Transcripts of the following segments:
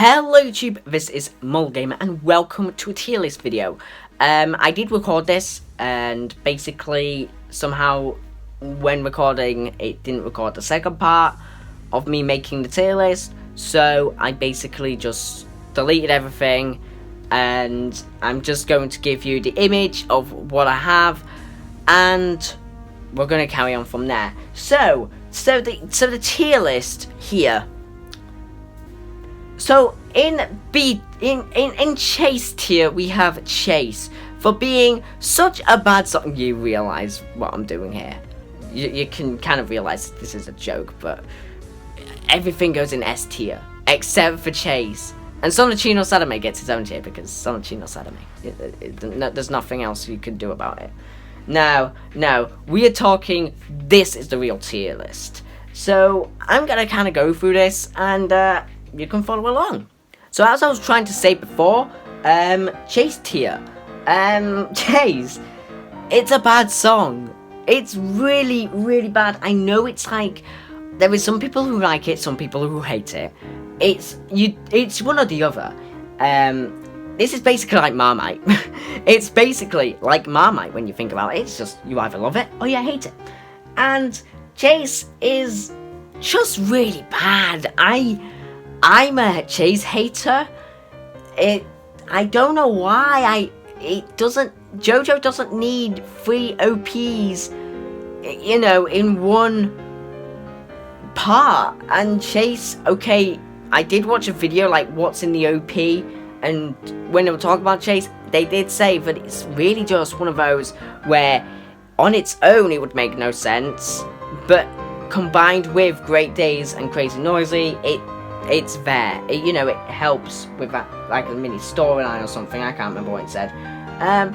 Hello YouTube, this is MAUL Gamer and welcome to a tier list video. I did record this and basically somehow when recording it didn't record the second part of me making the tier list, so I basically just deleted everything and I'm just going to give you the image of what I have and we're going to carry on from there. So the tier list here. So in Chase tier we have Chase for being such a bad song. You realise what I'm doing here. You can kind of realise this is a joke, but everything goes in S tier except for Chase. And Sonachino Sadame gets his own tier because Sonachino Sadame. There's nothing else you can do about it. Now, we are talking, this is the real tier list. So I'm gonna kind of go through this and you can follow along. So as I was trying to say before, Chase tier. Chase, it's a bad song. It's really, really bad. I know it's like, there is some people who like it, some people who hate it. It's one or the other. This is basically like Marmite. It's basically like Marmite when you think about it. It's just, you either love it or you hate it. And Chase is just really bad. I'm a Chase hater. I don't know why. Jojo doesn't need 3 OPs, you know, in one part. And Chase, okay, I did watch a video like what's in the OP, and when they were talking about Chase, they did say that it's really just one of those where on its own it would make no sense, but combined with Great Days and Crazy Noisy, it's there. You know, it helps with that, like a mini storyline or something. I can't remember what it said.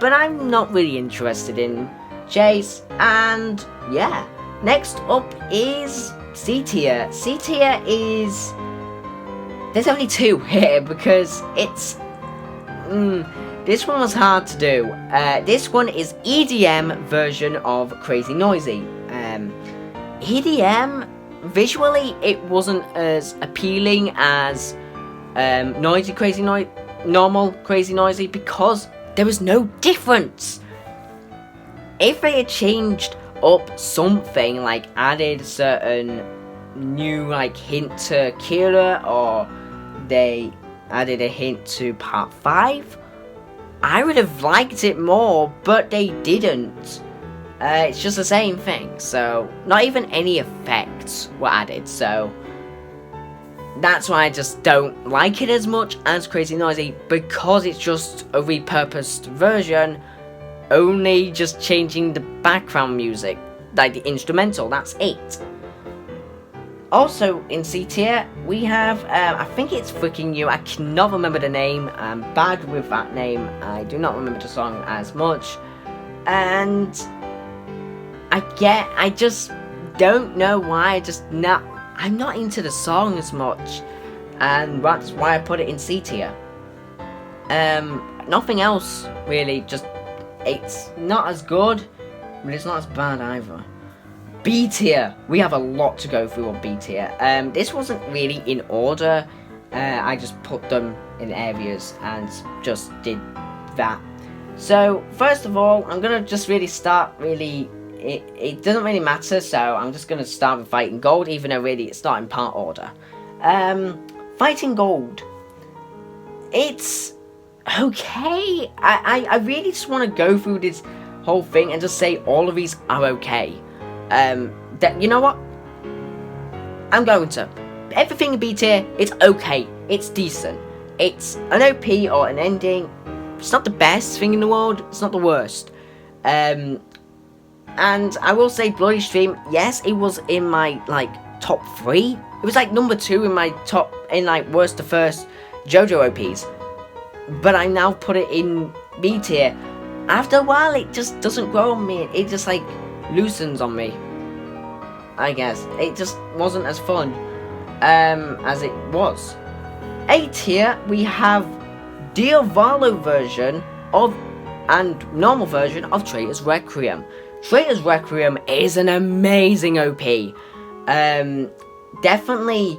But I'm not really interested in Chase. And yeah, next up is C tier. C tier is, there's only 2 here because it's this one was hard to do. This one is EDM version of Crazy Noisy. EDM, visually it wasn't as appealing as normal Crazy Noisy because there was no difference. If they had changed up something, like added certain new like hint to Kira, or they added a hint to part 5, I would have liked it more, but they didn't. It's just the same thing, so not even any effects were added, so that's why I just don't like it as much as Crazy Noisy, because it's just a repurposed version, only just changing the background music, like the instrumental, that's it. Also in C tier, we have, I think it's Freaking You, I cannot remember the name, I'm bad with that name, I do not remember the song as much, and I just don't know why, I'm not into the song as much, and that's why I put it in C tier. Nothing else really, just, it's not as good, but it's not as bad either. B tier, we have a lot to go through on B tier. This wasn't really in order, I just put them in areas and just did that. So, first of all, I'm gonna just really start it doesn't really matter, so I'm just going to start with Fighting Gold, even though really it's not in part order. Fighting Gold, it's okay. I really just want to go through this whole thing and just say all of these are okay. You know what? I'm going to. Everything in B tier, it's okay. It's decent. It's an OP or an ending. It's not the best thing in the world. It's not the worst. And I will say Bloody Stream, yes, it was in my, like, top 3. It was, like, number 2 in my top, in, like, worst to first Jojo OPs. But I now put it in B tier. After a while, it just doesn't grow on me. It just, like, loosens on me, I guess. It just wasn't as fun as it was. A tier, we have Diavolo version of, and normal version of Traitor's Requiem. Traitor's Requiem is an amazing OP. Definitely,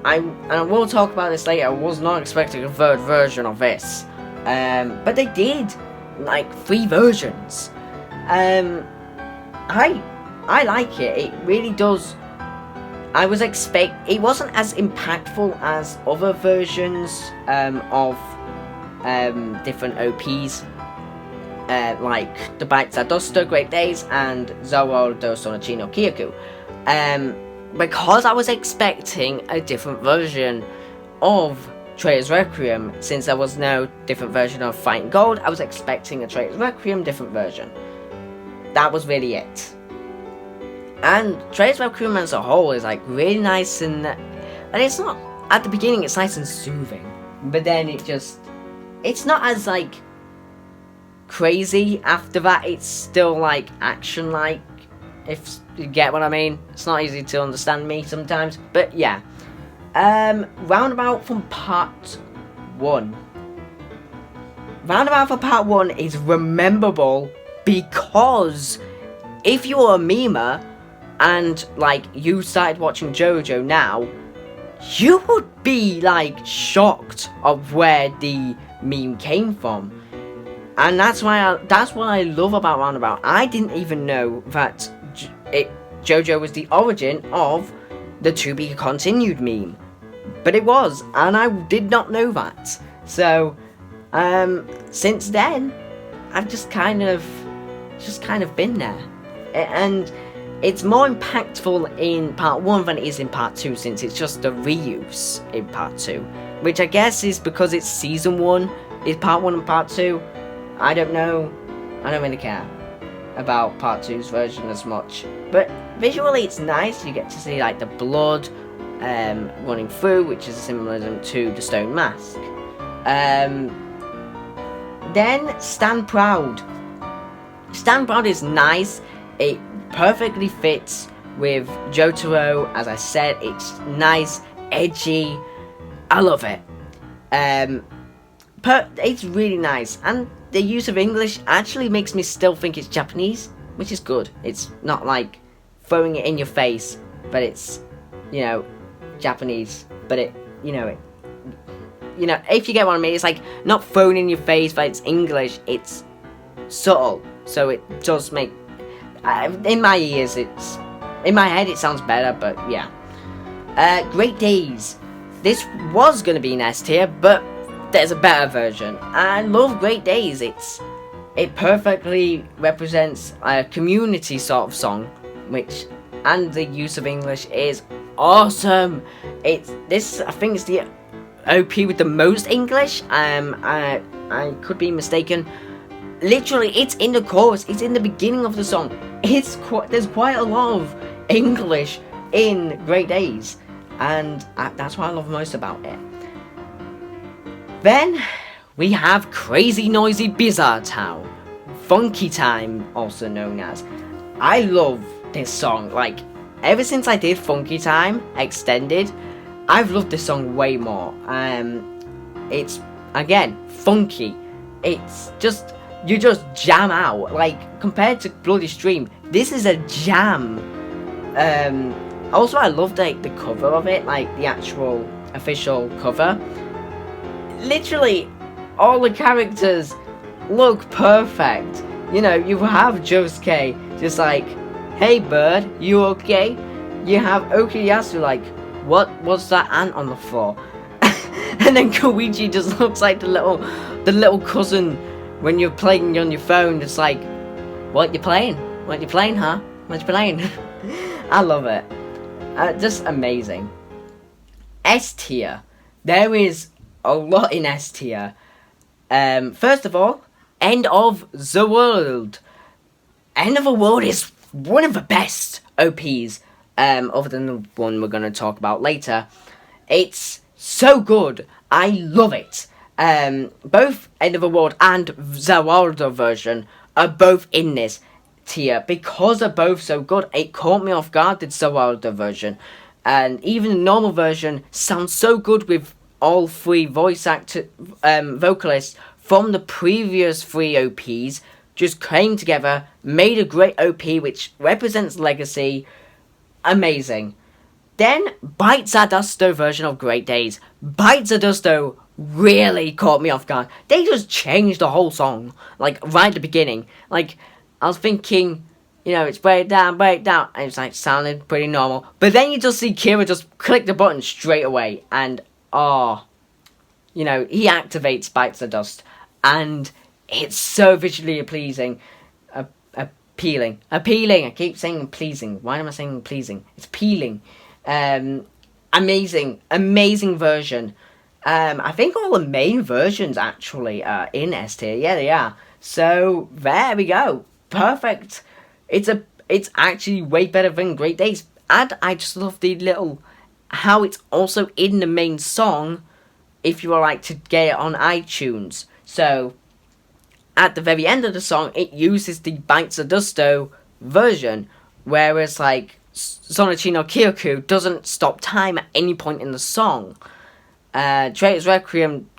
I will talk about this later. I was not expecting a third version of this, but they did, like 3 versions. I like it. It really does. It wasn't as impactful as other versions of different OPs, like the Bites Adosto, Great Days, and Zawal do Sonochi no Kyoku. Because I was expecting a different version of Traitor's Requiem, since there was no different version of Fighting Gold, I was expecting a Traitor's Requiem different version. That was really it. And Traitor's Requiem as a whole is like really nice, and it's not, at the beginning it's nice and soothing, but then it's not as like crazy after that. It's still like action like, if you get what I mean. It's not easy to understand me sometimes, but yeah. Roundabout from part 1. Roundabout for part 1 is rememberable because if you're a memer and like you started watching Jojo now, you would be like shocked of where the meme came from. And that's what I love about Roundabout. I didn't even know that Jojo was the origin of the To Be Continued meme, but it was, and I did not know that. So since then I've just kind of been there, and it's more impactful in part 1 than it is in part 2, since it's just a reuse in part 2, which I guess is because it's season 1 is part 1 and part 2. I don't know. I don't really care about part 2's version as much, but visually it's nice. You get to see like the blood running through, which is a symbolism to the stone mask. Then Stand Proud. Stand Proud is nice. It perfectly fits with Jotaro. As I said, it's nice, edgy. I love it. It's really nice, and the use of English actually makes me still think it's Japanese, which is good. It's not like throwing it in your face, but it's, Japanese, but if you get what I mean, it's like not thrown in your face, but it's English. It's subtle, so it does make, in my ears, in my head it sounds better, but yeah. Great Days. This was going to be an S tier, but there's a better version. I love Great Days. It perfectly represents a community sort of song, and the use of English is awesome. I think it's the OP with the most English. I could be mistaken. Literally, it's in the chorus. It's in the beginning of the song. There's quite a lot of English in Great Days, and that's what I love most about it. Then we have Crazy Noisy Bizarre Town, Funky Time, also known as. I love this song. Like, ever since I did Funky Time Extended, I've loved this song way more. It's, again, funky. It's just, you just jam out. Like, compared to Bloody Stream, this is a jam. Also, I love the cover of it, like the actual official cover. Literally, all the characters look perfect. You have Josuke just like, hey bird, you okay? You have Okuyasu like, what was that ant on the floor? And then Koichi just looks like the little cousin when you're playing on your phone. It's like, what you playing? What you playing, huh? What you playing? I love it. Just amazing. S tier. There is a lot in S tier. First of all, End of the World. End of the World is one of the best OPs, other than the one we're going to talk about later. It's so good. I love it. Both End of the World and the Wilder version are both in this tier because they're both so good. It caught me off guard, the Zawaldo version, and even the normal version sounds so good with all 3 vocalists from the previous 3 OPs just came together, made a great OP which represents legacy. Amazing. Then, Bite Zadusto version of Great Days. Bite Zadusto really caught me off guard. They just changed the whole song, like, right at the beginning. Like, I was thinking, you know, it's break down, and it's, like, sounded pretty normal. But then you just see Kira just click the button straight away, and, you know, he activates Bite Zadust, and it's so visually pleasing. Appealing. I keep saying pleasing. Why am I saying pleasing? It's peeling. Amazing version. I think all the main versions actually are in S tier. Yeah, they are. So there we go. Perfect. It's actually way better than Great Days. And I just love the little how it's also in the main song if you would like to get it on iTunes. So at the very end of the song, it uses the Bite Zadusto version, whereas, like, Sonochi no Kyoku doesn't stop time at any point in the song. Traitor's Requiem,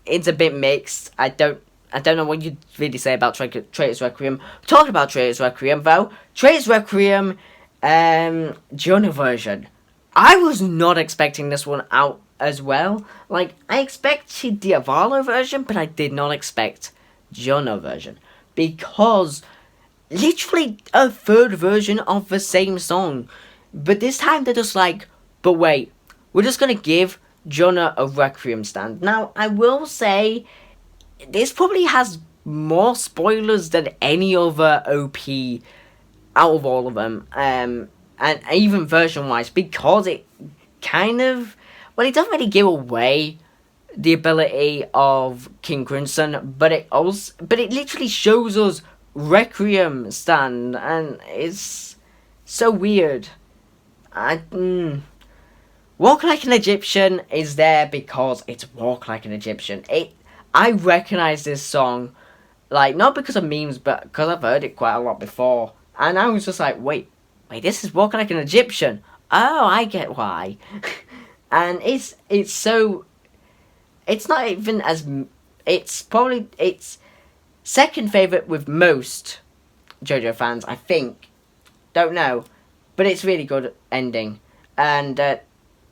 it's a bit mixed. I don't know what you'd really say about Traitor's Requiem. Talking about Traitor's Requiem, though, Traitor's Requiem, Jojo version. I was not expecting this one out as well. Like, I expected the Avalo version, but I did not expect Jojo version, because literally a third version of the same song, but this time they're just like, but wait, we're just gonna give Jojo a Requiem stand. Now, I will say, this probably has more spoilers than any other OP out of all of them, and even version-wise, because it kind of, well, it doesn't really give away the ability of King Crimson, but it literally shows us Requiem stand, and it's so weird. Walk Like an Egyptian is there because it's Walk Like an Egyptian. I recognize this song, like, not because of memes, but because I've heard it quite a lot before, and I was just like, wait, this is Walk Like an Egyptian. Oh, I get why. And it's so. It's not even as... It's probably... It's second favourite with most JoJo fans, I think. Don't know. But it's really good ending. And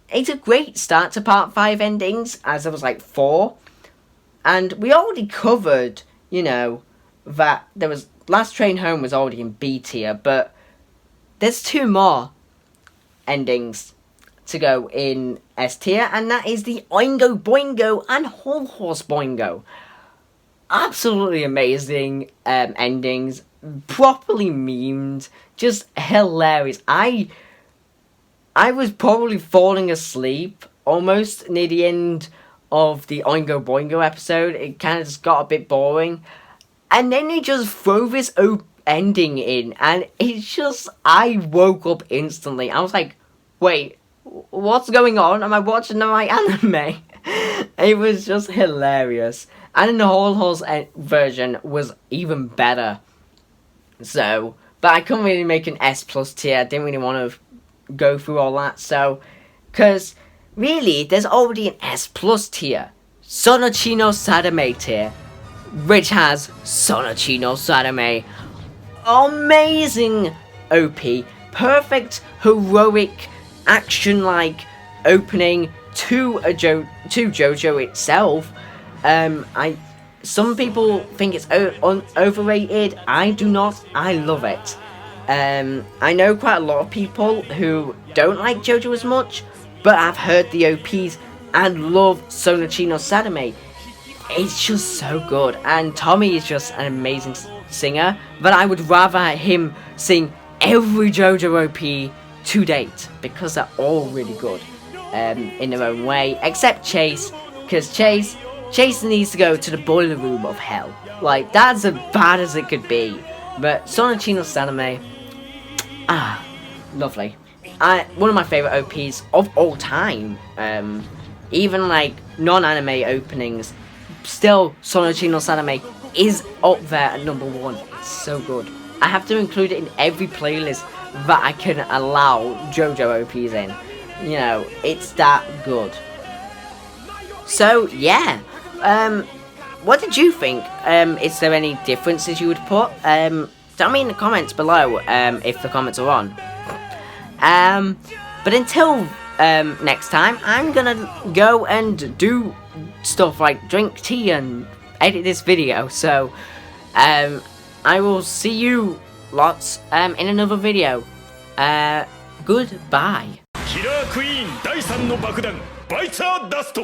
it's a great start to Part 5 endings, as there was like 4. And we already covered, you know, that there was... Last Train Home was already in B tier, but there's 2 more endings to go in S tier, and that is the Oingo Boingo and Whole Horse Boingo. Absolutely amazing endings, properly memed, just hilarious. I was probably falling asleep almost near the end of the Oingo Boingo episode. It kind of just got a bit boring, and then they just throw this ending in, and it's just, I woke up instantly. I was like, wait, what's going on? Am I watching the right anime? It was just hilarious. And the Whole Horse version was even better. So, but I couldn't really make an S plus tier. I didn't really want to go through all that. So, because really, there's already an S plus tier. Sonochi no Sadame tier, which has Sonochi no Sadame. Amazing OP. Perfect, heroic, action-like opening to JoJo itself. Some people think it's overrated. I do not. I love it. I know quite a lot of people who don't like JoJo as much, but I've heard the OPs and love Sonochi no Sadame. It's just so good, and Tommy is just an amazing singer, but I would rather him sing every JoJo OP to date, because they're all really good in their own way, except Chase, because Chase needs to go to the boiler room of hell. Like, that's as bad as it could be. But Sonochi no Sadame, lovely. One of my favourite OPs of all time. Even like non-anime openings, still Sonochi no Sadame is up there at number 1. It's so good. I have to include it in every playlist that I can allow JoJo OPs in. You know, it's that good. So, yeah. What did you think? Is there any differences you would put? Tell me in the comments below, if the comments are on. But until next time, I'm gonna go and do stuff like drink tea and edit this video. So I will see you lots in another video. Goodbye. キラークイーン第3の爆弾バイツァーダスト